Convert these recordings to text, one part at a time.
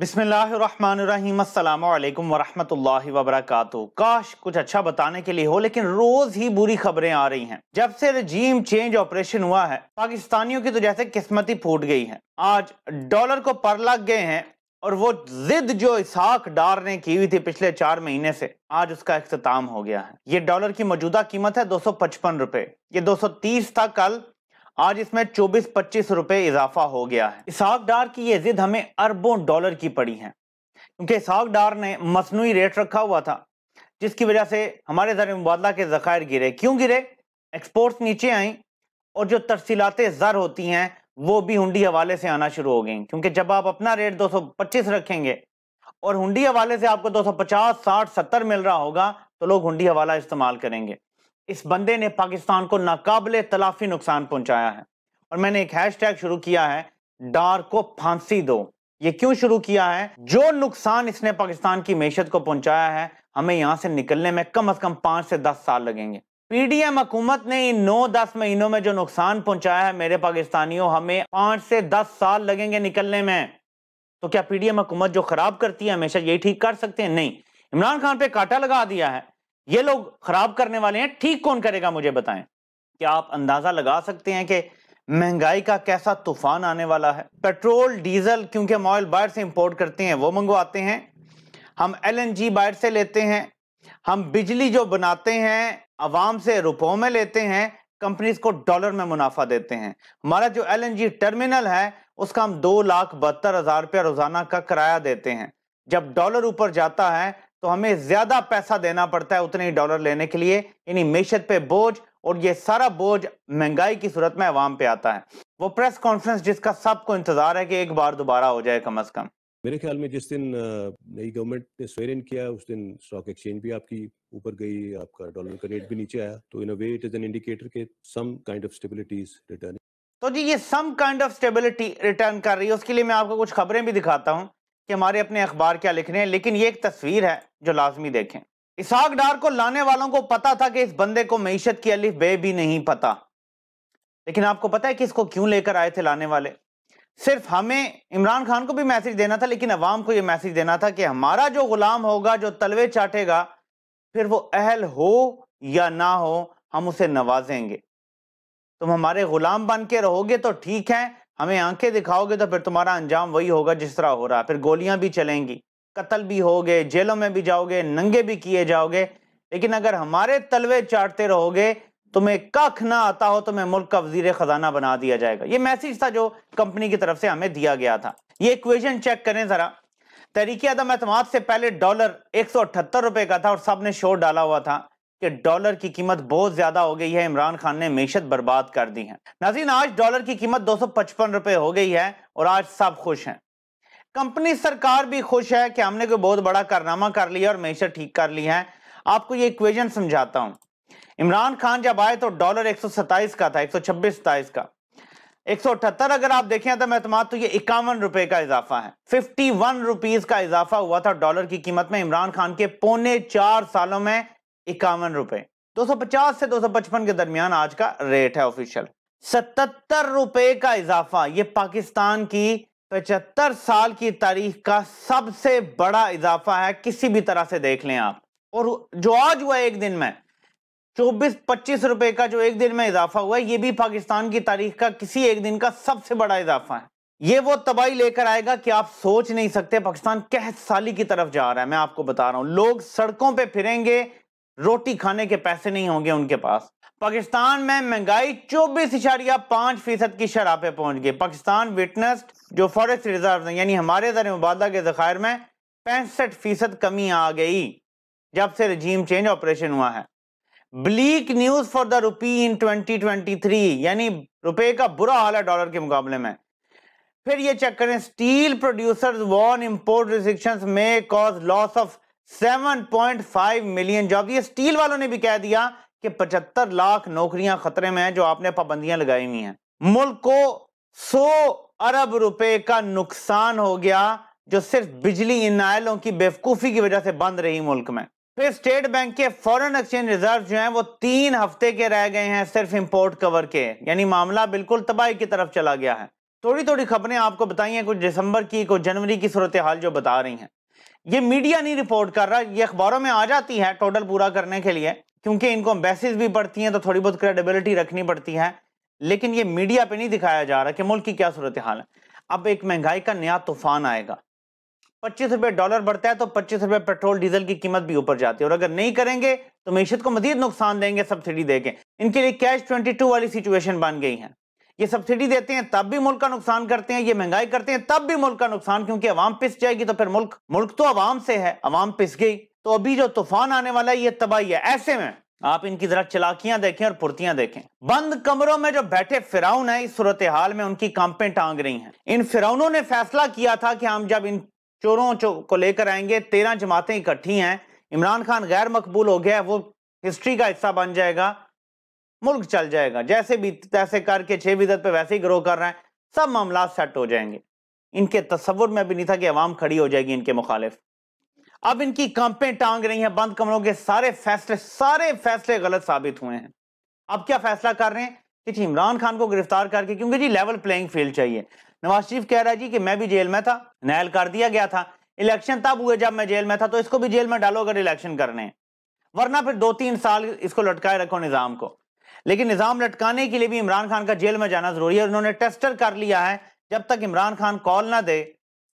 बिस्मिल्लाहिर्रहमानिर्रहीम अस्सलाम वालेकुम वरहमतुल्लाहि वबरकातुहू। काश कुछ अच्छा बताने के लिए हो, लेकिन रोज ही बुरी खबरें आ रही हैं। जब से रजीम चेंज ऑपरेशन हुआ है, पाकिस्तानियों की तो जैसे किस्मत ही फूट गई है। आज डॉलर को पर लग गए हैं और वो जिद जो इसहाक डार ने की हुई थी पिछले 4 महीने से, आज उसका इख्तिताम हो गया है। ये डॉलर की मौजूदा कीमत है 255 रुपए। ये 230 था कल, आज इसमें 24-25 रुपए इजाफा हो गया है। इसहाक डार की ये जिद हमें अरबों डॉलर की पड़ी है, क्योंकि इसहाक डार ने मसनूई रेट रखा हुआ था, जिसकी वजह से हमारे ज़र मुबादला के ज़खायर गिरे। क्यों गिरे? एक्सपोर्ट्स नीचे आई और जो तरसीलाते ज़र होती हैं वो भी हुंडी हवाले से आना शुरू हो गई, क्योंकि जब आप अपना रेट 225 रखेंगे और हुंडी हवाले से आपको 250, 60, 70 मिल रहा होगा, तो लोग हुंडी हवाला इस्तेमाल करेंगे। इस बंदे ने पाकिस्तान को नाकाबिले तलाफी नुकसान पहुंचाया है और मैंने एक हैशटैग शुरू किया है, डार को फांसी दो। ये क्यों शुरू किया है? जो नुकसान इसने पाकिस्तान की मैशत को पहुंचाया है, हमें यहां से निकलने में कम से कम 5 से 10 साल लगेंगे। पीडीएम हुकूमत ने इन 9-10 महीनों में जो नुकसान पहुंचाया है मेरे पाकिस्तानियों, हमें 5 से 10 साल लगेंगे निकलने में। तो क्या पीडीएम हुकूमत जो खराब करती है हमेशा यही ठीक कर सकते हैं? नहीं। इमरान खान पे कांटा लगा दिया है, ये लोग खराब करने वाले हैं, ठीक कौन करेगा मुझे बताएं। क्या आप अंदाजा लगा सकते हैं कि महंगाई का कैसा तूफान आने वाला है? पेट्रोल डीजल क्योंकि हम ऑयल बाहर से इंपोर्ट करते हैं वो मंगवाते हैं, हम एलएनजी बाहर से लेते हैं, हम बिजली जो बनाते हैं अवाम से रुपयों में लेते हैं, कंपनीज को डॉलर में मुनाफा देते हैं। हमारा जो एलएनजी टर्मिनल है उसका हम 2,72,000 रुपया रोजाना का किराया देते हैं। जब डॉलर ऊपर जाता है तो हमें ज्यादा पैसा देना पड़ता है उतने ही डॉलर लेने के लिए, यानी मैशत पे बोझ, और ये सारा बोझ महंगाई की सूरत में अवाम पे आता है। वो प्रेस कॉन्फ्रेंस जिसका सबको इंतजार है कि एक बार दोबारा हो जाए कम से कम। मेरे ख्याल में जिस दिन नई गवर्नमेंट ने स्वेर इन किया उस दिन स्टॉक एक्सचेंज भी आपकी ऊपर गई, आपका डॉलर का रेट भी नीचे आया, तो in a way it is an indicator के some kind of stability is returning. तो जी ये some kind of stability return कर रही है। उसके लिए मैं आपको कुछ खबरें भी दिखाता हूं कि हमारे अपने अखबार क्या लिख रहे हैं, लेकिन ये एक तस्वीर है जो लाजमी देखें। इसहाक डार को लाने वालों को पता था कि इस बंदे को मईशत की अलिफ बे भी नहीं पता, लेकिन आपको पता है कि इसको क्यों लेकर आए थे लाने वाले? सिर्फ हमें इमरान खान को भी मैसेज देना था, लेकिन अवाम को यह मैसेज देना था कि हमारा जो गुलाम होगा, जो तलवे चाटेगा, फिर वो अहल हो या ना हो, हम उसे नवाजेंगे। तुम हमारे गुलाम बन के रहोगे तो ठीक है, हमें आंखें दिखाओगे तो फिर तुम्हारा अंजाम वही होगा जिस तरह हो रहा। फिर गोलियां भी चलेंगी, कत्ल भी होगे, जेलों में भी जाओगे, नंगे भी किए जाओगे, लेकिन अगर हमारे तलवे चाटते रहोगे, तुम्हें कख ना आता हो, तुम्हें मुल्क का वजीर खजाना बना दिया जाएगा। ये मैसेज था जो कंपनी की तरफ से हमें दिया गया था। ये इक्वेशन चेक करें जरा। तहरीक अदम एतमाद से पहले डॉलर 178 रुपए का था और सबने शोर डाला हुआ था कि डॉलर की कीमत बहुत ज्यादा हो गई है, इमरान खान ने मैशत बर्बाद कर दी है। नाज़रीन, आज डॉलर की कीमत 255 रुपए हो गई है और आज सब खुश हैं। कंपनी सरकार भी खुश है कि हमने कोई बहुत बड़ा कारनामा कर लिया और मैशत ठीक कर ली है। आपको ये इक्वेशन समझाता हूं। इमरान खान जब आए तो डॉलर 127 का था, 126-27 का। 178 अगर आप देखें तो एतमाद, तो ये 51 रुपए का इजाफा है। 51 रुपीज का इजाफा हुआ था डॉलर की कीमत में इमरान खान के पौने 4 सालों में। 51 रुपए, 250 से 255 के दरमियान आज का रेट है ऑफिशियल। 77 रुपए का इजाफा, ये पाकिस्तान की 75 साल की तारीख का सबसे बड़ा इजाफा है, किसी भी तरह से देख लें आप। और जो आज हुआ एक दिन में 24-25 रुपए का जो एक दिन में इजाफा हुआ है, ये भी पाकिस्तान की तारीख का किसी एक दिन का सबसे बड़ा इजाफा है। ये वो तबाही लेकर आएगा कि आप सोच नहीं सकते। पाकिस्तान कहत साली की तरफ जा रहा है, मैं आपको बता रहा हूं। लोग सड़कों पे फिरेंगे, रोटी खाने के पैसे नहीं होंगे उनके पास। पाकिस्तान में महंगाई 24.5% की शरह पे पहुंच गई। पाकिस्तान विटनेस्ड जो फॉरेस्ट रिजर्व यानी हमारे ज़र मुबादला के ज़खायर में 65% कमी आ गई जब से रजीम चेंज ऑपरेशन हुआ है। Bleak news for the rupee in 2023, यानी रुपए का बुरा हाल है डॉलर के मुकाबले में। फिर ये चेक करें, steel producers warn import restrictions may cause loss of 7.5 million job. ये स्टील वालों ने भी कह दिया कि 75 लाख नौकरियां खतरे में हैं जो आपने पाबंदियां लगाई हुई हैं। मुल्क को 100 अरब रुपए का नुकसान हो गया जो सिर्फ बिजली इन नायलों की बेवकूफी की वजह से बंद रही मुल्क में। फिर स्टेट बैंक के फॉरेन एक्सचेंज रिजर्व जो हैं वो 3 हफ्ते के रह गए हैं सिर्फ इंपोर्ट कवर के, यानी मामला बिल्कुल तबाही की तरफ चला गया है। थोड़ी थोड़ी खबरें आपको बताई हैं, कुछ दिसंबर की, कुछ जनवरी की सूरत हाल जो बता रही हैं। ये मीडिया नहीं रिपोर्ट कर रहा, ये अखबारों में आ जाती है टोटल पूरा करने के लिए, क्योंकि इनको एम्बेसीज भी पड़ती हैं तो थोड़ी बहुत क्रेडिबिलिटी रखनी पड़ती है, लेकिन ये मीडिया पे नहीं दिखाया जा रहा कि मुल्क की क्या सूरत हाल है। अब एक महंगाई का नया तूफान आएगा, 25 रुपए डॉलर बढ़ता है तो 25 रुपए पेट्रोल डीजल की कीमत भी ऊपर जाती है, और अगर नहीं करेंगे तो मीशत को मजीद नुकसान देंगे सब्सिडी देके। इनके लिए कैश 22 वाली सिचुएशन बन गई है। ये सब्सिडी देते हैं तब भी मुल्क का नुकसान करते हैं, ये महंगाई करते हैं तब भी मुल्क का नुकसान, क्योंकि अवाम पिस जाएगी तो फिर मुल्क तो अवाम से है, अवाम पिस गई तो अभी जो तूफान आने वाला है ये तबाही है। ऐसे में आप इनकी जरा चलाकियां देखें और फुर्तियां देखें। बंद कमरों में जो बैठे फिरौन है, इस सूरत हाल में उनकी कांपें टांग रही हैं। इन फिरौनों ने फैसला किया था कि हम जब इन चोरों को लेकर आएंगे, 13 जमातें इकट्ठी हैं, इमरान खान गैर मकबूल हो गया, वो हिस्ट्री का हिस्सा बन जाएगा, मुल्क चल जाएगा, जैसे भी तैसे करके 6 फीसद पे वैसे ही ग्रो कर रहे हैं, सब मामला सेट हो जाएंगे। इनके तस्वुर में भी नहीं था कि अवाम खड़ी हो जाएगी इनके मुखालिफ। अब इनकी कांपें टांग रही हैं, बंद कमरों के सारे फैसले गलत साबित हुए हैं। अब क्या फैसला कर रहे हैं कि जी इमरान खान को गिरफ्तार करके, क्योंकि जी लेवल प्लेइंग फील्ड चाहिए। नवाज शरीफ कह रहा है जी कि मैं भी जेल में था, नायल कर दिया गया था, इलेक्शन तब हुए जब मैं जेल में था, तो इसको भी जेल में डालो अगर इलेक्शन करने हैं, वरना फिर 2-3 साल इसको लटकाए रखो निजाम को। लेकिन निजाम लटकाने के लिए भी इमरान खान का जेल में जाना जरूरी है। उन्होंने टेस्टर कर लिया है, जब तक इमरान खान कॉल ना दे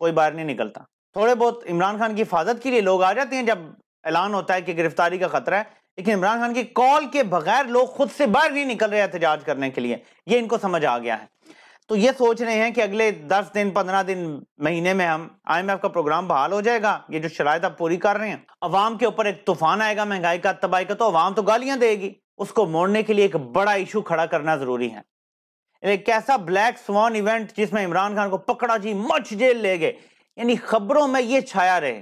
कोई बाहर नहीं निकलता। थोड़े बहुत इमरान खान की हिफाजत के लिए लोग आ जाते हैं जब ऐलान होता है कि गिरफ्तारी का खतरा है, लेकिन इमरान खान की कॉल के बगैर लोग खुद से बाहर नहीं निकल रहे एहतजाज करने के लिए, ये इनको समझ आ गया है। तो ये सोच रहे हैं कि अगले 10 दिन 15 दिन महीने में हम IMF का प्रोग्राम बहाल हो जाएगा, ये जो शराइत आप पूरी कर रहे हैं, अवाम के ऊपर एक तूफान आएगा महंगाई का, तबाही का, तो अवाम तो गालियां देगी। उसको मोड़ने के लिए एक बड़ा इशू खड़ा करना जरूरी है, एक ऐसा ब्लैक स्वान इवेंट जिसमें इमरान खान को पकड़ा जी मच जेल ले गए, यानी खबरों में ये छाया रहे।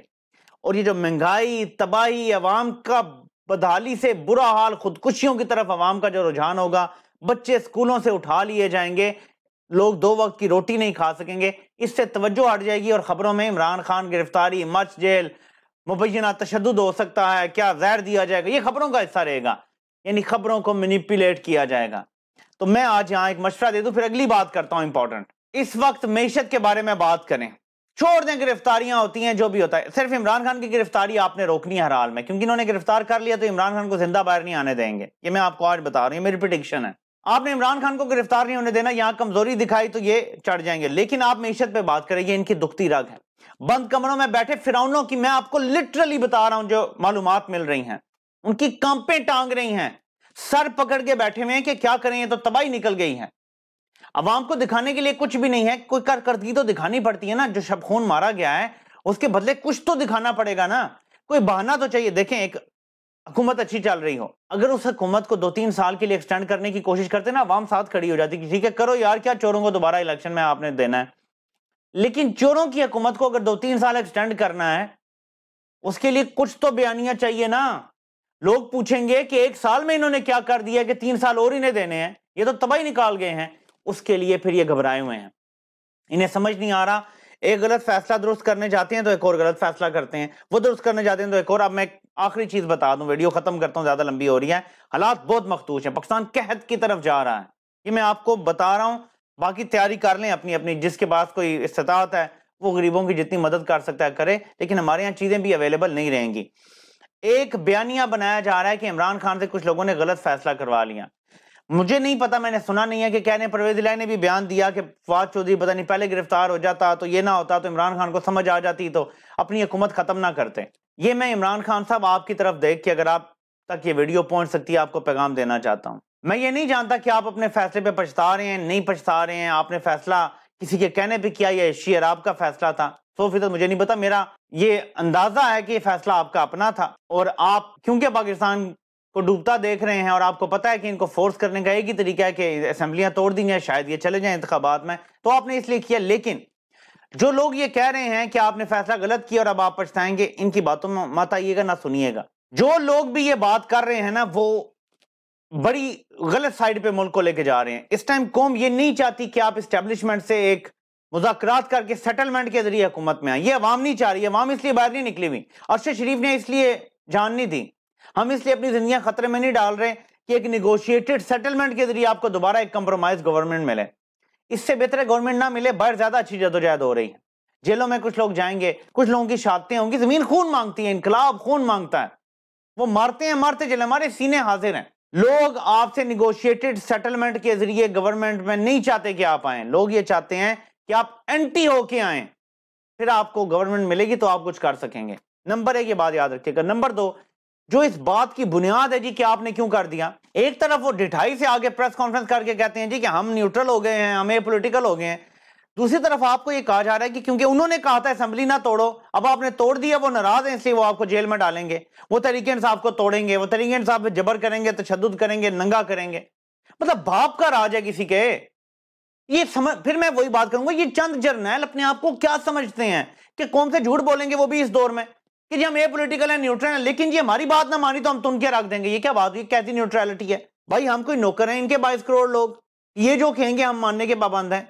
और ये जो महंगाई, तबाही, अवाम का बदहाली से बुरा हाल, खुदकुशियों की तरफ अवाम का जो रुझान होगा, बच्चे स्कूलों से उठा लिए जाएंगे, लोग 2 वक्त की रोटी नहीं खा सकेंगे, इससे तवज्जो हट जाएगी और खबरों में इमरान खान गिरफ्तारी, मच जेल, मुबैना तशद्दुद हो सकता है, क्या जहर दिया जाएगा, ये खबरों का हिस्सा रहेगा, यानी खबरों को मैनिपुलेट किया जाएगा। तो मैं आज यहाँ एक मशवरा दे दूं, फिर अगली बात करता हूं इंपॉर्टेंट। इस वक्त मैशत के बारे में बात करें, छोड़ दें, गिरफ्तारियां होती हैं जो भी होता है, सिर्फ इमरान खान की गिरफ्तारी आपने रोकनी है हर हाल में, क्योंकि इन्होंने गिरफ्तार कर लिया तो इमरान खान को जिंदा बाहर नहीं आने देंगे। ये मैं आपको आज बता रही हूँ, मेरी प्रेडिक्शन है। आपने इमरान खान को गिरफ्तार नहीं होने देना, यहां कमजोरी दिखाई तो ये चढ़ जाएंगे। लेकिन आप मैशत पे बात करेंगे, इनकी दुखती रग है। बंद कमरों में बैठे फिरौनों की मैं आपको लिटरली बता रहा हूं, जो मालूमात मिल रही हैं, उनकी कांपें टांग रही हैं, सर पकड़ के बैठे हुए हैं कि क्या करें, ये तो तबाही निकल गई है। अवाम को दिखाने के लिए कुछ भी नहीं है, कोई कारकर्दगी तो दिखानी पड़ती है ना। जो शब खून मारा गया है उसके बदले कुछ तो दिखाना पड़ेगा ना, कोई बहाना तो चाहिए। देखें, एक हुकूमत अच्छी चल रही हो, अगर उस हुकूमत को 2-3 साल के लिए एक्सटेंड करने की कोशिश करते ना, अवाम साथ खड़ी हो जाती कि ठीक है करो यार, क्या चोरों को दोबारा इलेक्शन में आपने देना है। लेकिन चोरों की हुकूमत को अगर 2-3 साल एक्सटेंड करना है, उसके लिए कुछ तो बयानियां चाहिए ना। लोग पूछेंगे कि 1 साल में इन्होंने क्या कर दिया कि 3 साल और इन्हें देने हैं, ये तो तबाही निकाल गए हैं। उसके लिए फिर ये घबराए हुए हैं, इन्हें समझ नहीं आ रहा। एक गलत फैसला दुरुस्त करने जाते हैं तो एक और गलत फैसला करते हैं, वो दुरुस्त करने जाते हैं तो एक और। अब मैं आखिरी चीज बता दूं, वीडियो खत्म करता हूं, ज्यादा लंबी हो रही है। हालात बहुत मखदूश है, पाकिस्तान कहत की तरफ जा रहा है, ये मैं आपको बता रहा हूं। बाकी तैयारी कर लें अपनी अपनी, जिसके पास कोई इस्तिताअत है वो गरीबों की जितनी मदद कर सकता है करे, लेकिन हमारे यहाँ चीजें भी अवेलेबल नहीं रहेंगी। एक बयानिया बनाया जा रहा है कि इमरान खान से कुछ लोगों ने गलत फैसला करवा लिया। मुझे नहीं पता, मैंने सुना नहीं है कि कह रहे परवेज इलाही ने भी बयान दिया कि फवाद चौधरी पता नहीं पहले गिरफ्तार हो जाता तो ये ना होता, तो इमरान खान को समझ आ जाती तो अपनी हुकूमत खत्म ना करते। ये मैं इमरान खान साहब आपकी तरफ देख के, अगर आप तक ये वीडियो पहुंच सकती है, आपको पैगाम देना चाहता हूं। मैं ये नहीं जानता कि आप अपने फैसले पे पछता रहे हैं, नहीं पछता रहे हैं, आपने फैसला किसी के कहने पे किया, ये शेयर आपका फैसला था। 100% मुझे नहीं पता, मेरा ये अंदाजा है कि ये फैसला आपका अपना था। और आप क्योंकि पाकिस्तान को डूबता देख रहे हैं और आपको पता है कि इनको फोर्स करने का एक ही तरीका है कि असेंबलियां तोड़ दी जाए, शायद ये चले जाएं इंतखाबात में, तो आपने इसलिए किया। लेकिन जो लोग ये कह रहे हैं कि आपने फैसला गलत किया और अब आप पछताएंगे, इनकी बातों में मत आइएगा, ना सुनिएगा। जो लोग भी ये बात कर रहे हैं ना, वो बड़ी गलत साइड पे मुल्क को लेके जा रहे हैं। इस टाइम कौम ये नहीं चाहती कि आप एस्टेब्लिशमेंट से एक मुज़ाकरात करके सेटलमेंट के जरिए हुकूमत में आए, ये अवाम नहीं चाह रही है। अवाम इसलिए बाहर नहीं निकली हुई, अरशद शरीफ ने इसलिए जान नहीं दी। हम इसलिए अपनी जिंदगियां खतरे में नहीं डाल रहे कि एक निगोशिएटेड सेटलमेंट के जरिए आपको दोबारा एक कंप्रोमाइज गवर्नमेंट मिले। اس سے بہتر ہے گورنمنٹ نہ ملے، باہر زیادہ اچھی جدوجہد ہو رہی ہے، جیلوں میں کچھ لوگ جائیں گے، کچھ لوگوں کی شہادتیں ہوں گی، زمین خون مانگتی ہے، انقلاب خون مانگتا ہے، وہ مارتے ہیں مارتے چلے، ہمارے سینے حاضر ہیں۔ لوگ آپ سے نیگوشیٹڈ سیٹلمنٹ کے ذریعے گورنمنٹ میں نہیں چاہتے کہ آپ آئیں، لوگ یہ چاہتے ہیں کہ آپ اینٹی ہو کے آئیں، پھر آپ کو گورنمنٹ ملے گی تو آپ کچھ کر سکیں گے۔ نمبر ایک یہ بات یاد رکھیے گا۔ نمبر دو، جو اس بات کی بنیاد ہے جی کہ آپ نے کیوں کر دیا، ایک طرف وہ ڈٹھائی سے آگے پریس کانفرنس کر کے کہتے ہیں جی کہ ہم نیوٹرل ہو گئے ہیں، ہم پولیٹیکل ہو گئے ہیں، دوسری طرف آپ کو یہ کہا جا رہا ہے کہ کیونکہ انہوں نے کہا تھا اسمبلی نہ توڑو، اب آپ نے توڑ دیا، وہ ناراض ہیں اس لیے وہ آپ کو جیل میں ڈالیں گے، وہ تحریک انصاف کو توڑیں گے، وہ تحریک انصاف پہ جبر کریں گے، تشدد کریں گے، ننگا کریں گے، مطلب باپ کا راج ہے کسی کے۔ یہ پھر میں وہی بات کروں گا، یہ چند جرنیل اپنے آپ کو کیا سمجھتے ہیں کہ قوم سے جھوٹ بولیں گے، وہ بھی اس دور میں کہ جی ہم پولیٹیکل ہیں، نیوٹرل ہیں، لیکن جی ہماری بات نہ مانی تو ہم تن کے رکھ دیں گے۔ یہ کیا بات ہوئی، کیسی نیوٹرلٹی ہے بھائی؟ ہم کوئی نوکر ہیں ان کے 22 کروڑ لوگ، یہ جو کہیں گے ہم ماننے کے پابند ہیں۔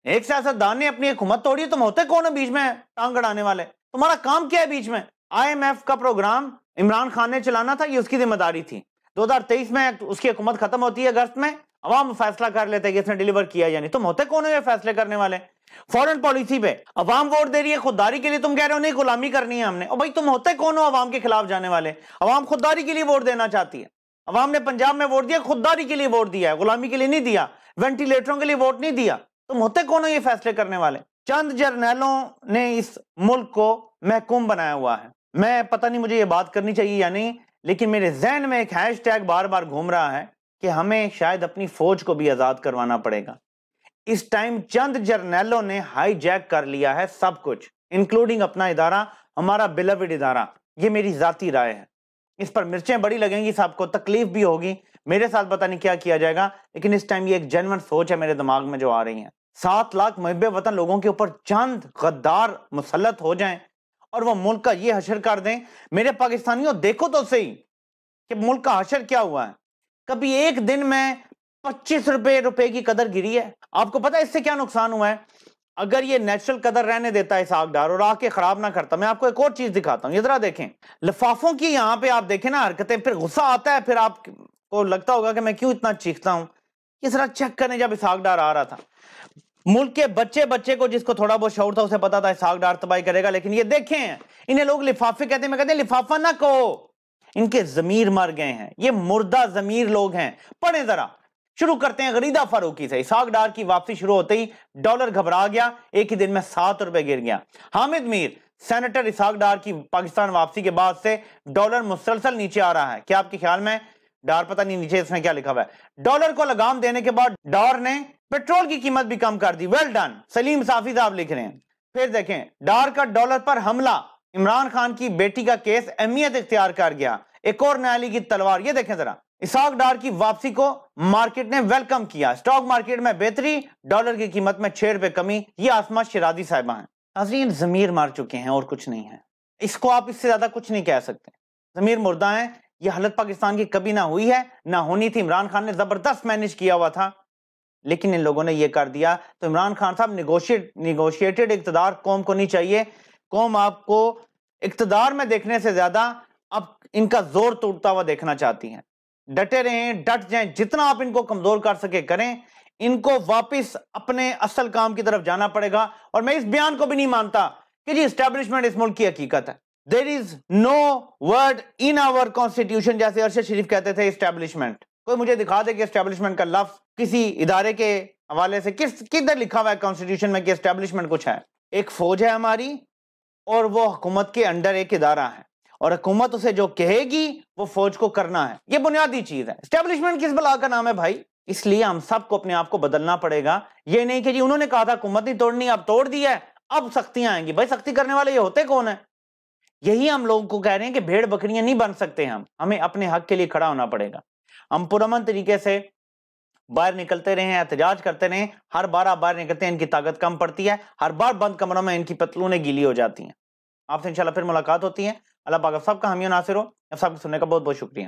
ایک سیاستدان نے اپنی حکومت توڑی، تم ہوتے کون ہو بیچ میں ٹانگ اڑانے والے؟ تمہارا کام کیا ہے بیچ میں؟ IMF کا پروگرام عمران خان نے چلانا تھا، یہ اس کی ذمہ داری تھی۔ 2023 میں اس کی حکومت ختم ہوتی ہے اگست میں، عوام فیصلہ کر لیتے ہیں کہ اس نے ڈیلیور کیا یا نہیں۔ تم ہوتے کون ہو یہ فیصلے کرنے والے؟ فورن پالیسی پہ عوام ووٹ دے رہی ہے خودداری کے لیے، تم کہہ رہے ہو نہیں غلامی کرنی ہے ہم نے۔ اور بھائی تم ہوتے کون ہو عوام کے خلاف جانے والے؟ عوام خودداری کے لیے ووٹ دینا چاہتی ہے، عوام نے پنجاب میں ووٹ دیا خودداری کے لیے ووٹ دیا ہے، غلامی کے لیے نہیں دیا، وینٹیلیٹروں کے لیے ووٹ نہیں دیا۔ تم ہوتے کون ہو یہ فیصلے کرنے والے؟ چند جرنیلوں نے اس ملک کو محکوم بنایا ہوا ہے۔ میں پتہ نہیں مجھے یہ بات کرنی چاہیے یا نہیں، لیکن میرے ذہن میں ایک ہیش ٹیگ بار بار گھوم رہا ہے کہ ہمیں شاید اپنی فوج کو بھی آزاد کروانا پڑے گا۔ اس ٹائم چند جرنیلوں نے ہائی جیک کر لیا ہے سب کچھ، انکلوڈنگ اپنا ادارہ، ہمارا بیلوڈ ادارہ۔ یہ میری ذاتی رائے ہے، اس پر مرچیں بڑی لگیں گی، سب کو تکلیف بھی ہوگی، میرے ساتھ پتہ نہیں کیا کیا جائے گا، لیکن اس ٹائم یہ ایک جنون سوچ ہے میرے دماغ میں جو آ رہی ہیں۔ 7 لاکھ محب وطن لوگوں کے اوپر چند غدار مسلط ہو جائیں اور وہ ملک کا یہ حشر کر دیں۔ میرے پاکستانیوں دیکھو تو صحیح کہ ملک کا حشر کیا ہوا ہے۔ کبھی ایک دن میں 25 روپے کی قدر گری ہے؟ آپ کو پتا اس سے کیا نقصان ہوا ہے؟ اگر یہ نیچرل قدر رہنے دیتا ہے اسحاق ڈار اور آ کے خراب نہ کرتا، میں آپ کو ایک اور چیز دکھاتا ہوں، یہ ذرا دیکھیں لفافوں کی یہاں پہ آپ دیکھیں نا حرکتیں، پھر غصہ آتا ہے، پھر آپ کو لگتا ہوگا کہ میں کیوں اتنا چیختا ہوں۔ یہ ذرا چیک کریں، جب اسحاق ڈار آ رہا تھا ملک کے بچے کو جس کو تھوڑا بہت شعور تھا اسے پتا تھا اسحاق ڈار تباہی کرے گا، لیکن یہ دیکھیں انہیں لوگ لفافے کہتے ہیں، میں کہتے ہیں لفافہ نہ کہو، ان کے ضمیر مر گئے ہیں، یہ مردہ ضمیر لوگ ہیں۔ پڑھیں ذرا، شروع کرتے ہیں غریدہ فاروقی سے۔ اسحاق ڈار کی واپسی شروع ہوتے ہی ڈالر گھبرا گیا، ایک ہی دن میں 7 روپے گر گیا۔ حامد میر، سینیٹر اسحاق ڈار کی پاکستان واپسی کے بعد سے ڈالر مسلسل نیچے آ رہا ہے۔ کیا آپ کے خیال میں ڈار پتہ نہیں نیچے اس نے کیا لکھا ہوا ہے؟ ڈالر کو لگام دینے کے بعد ڈار نے پیٹرول کی قیمت بھی کم کر دی، ویل ڈن، سلیم صافی صاحب لکھ رہے ہیں۔ پھر دیکھیں ڈار کا ڈالر پر حملہ، عمران خان کی بیٹی کا کیس اہمیت اختیار کر گیا، ایک اور نیالی کی تلوار۔ یہ دیکھیں ذرا، اسحاق ڈار کی واپسی کو مارکیٹ نے ویلکم کیا، سٹاک مارکیٹ میں بہتری، ڈالر کی قیمت میں 6 روپے کمی۔ یہ آسما شرادی صاحبہ ہیں۔ ناظرین ضمیر مار چکے ہیں اور کچھ نہیں ہے، اس کو آپ اس سے زیادہ کچھ نہیں کہہ سکتے، ضمیر مردہ ہیں۔ یہ حالت پاکستان کی کبھی نہ ہوئی ہے، نہ ہونی تھی۔ عمران خان نے زبردست مینج کیا ہوا تھا، لیکن ان لوگوں نے یہ کر دیا۔ تو عمران خان صاحب نیگوشیٹڈ اقتدار قوم کو نہیں چاہیے، قوم آپ کو اقتدار میں دیکھنے سے زیادہ اب ان کا زور ٹوٹتا ہوا دیکھنا چاہتی ہیں۔ ڈٹے رہیں، ڈٹ جائیں، جتنا آپ ان کو کمزور کر سکے کریں، ان کو واپس اپنے اصل کام کی طرف جانا پڑے گا۔ اور میں اس بیان کو بھی نہیں مانتا کہ جی اسٹیبلشمنٹ اس ملک کی حقیقت ہے۔ There is no word in our constitution، جیسے ارشد شریف کہتے تھے اسٹیبلشمنٹ۔ کوئی مجھے دکھا دے کہ اسٹیبلشمنٹ کا لفظ کسی ادارے کے حوالے سے کدھر لکھا ہوا ہے کانسٹیٹیوشن میں کہ اسٹیبلشمنٹ کچھ ہے؟ ایک فوج ہے ہماری اور وہ حکومت کے انڈر ایک ادارہ ہے، اور حکومت اسے جو کہے گی وہ فوج کو کرنا ہے، یہ بنیادی چیز ہے۔ اسٹیبلشمنٹ کس بلا کا نام ہے بھائی؟ اس لیے ہم سب کو اپنے آپ کو بدلنا پڑے گا۔ یہ نہیں کہ جی انہوں نے کہا تھا حکومت نہیں توڑنی، اب توڑ دی ہے، اب سختیاں آئیں گی۔ بھائی سختی کرنے والے یہ ہوتے کون ہیں؟ یہی ہم لوگوں کو کہہ رہے ہیں کہ بھیڑ بکریاں نہیں بن سکتے، ہمیں اپنے حق کے لیے کھڑا ہونا پڑے گا۔ ہم پرامن طریقے سے باہر نکلتے رہے ہیں، احتجاج کرتے رہے ہیں، ہر بار آپ باہر نکلتے ہیں ان کی طاقت کم پڑتی ہے، ہر بار بند کمروں میں ان کی پتلونیں گیلی ہو جاتی ہیں۔ آپ سے انشاءاللہ پھر ملاقات ہوتی ہے۔ اللہ پاک آپ سب کا حامی و ناصر ہو۔ آپ سب کو سننے کا بہت بہت شکریہ۔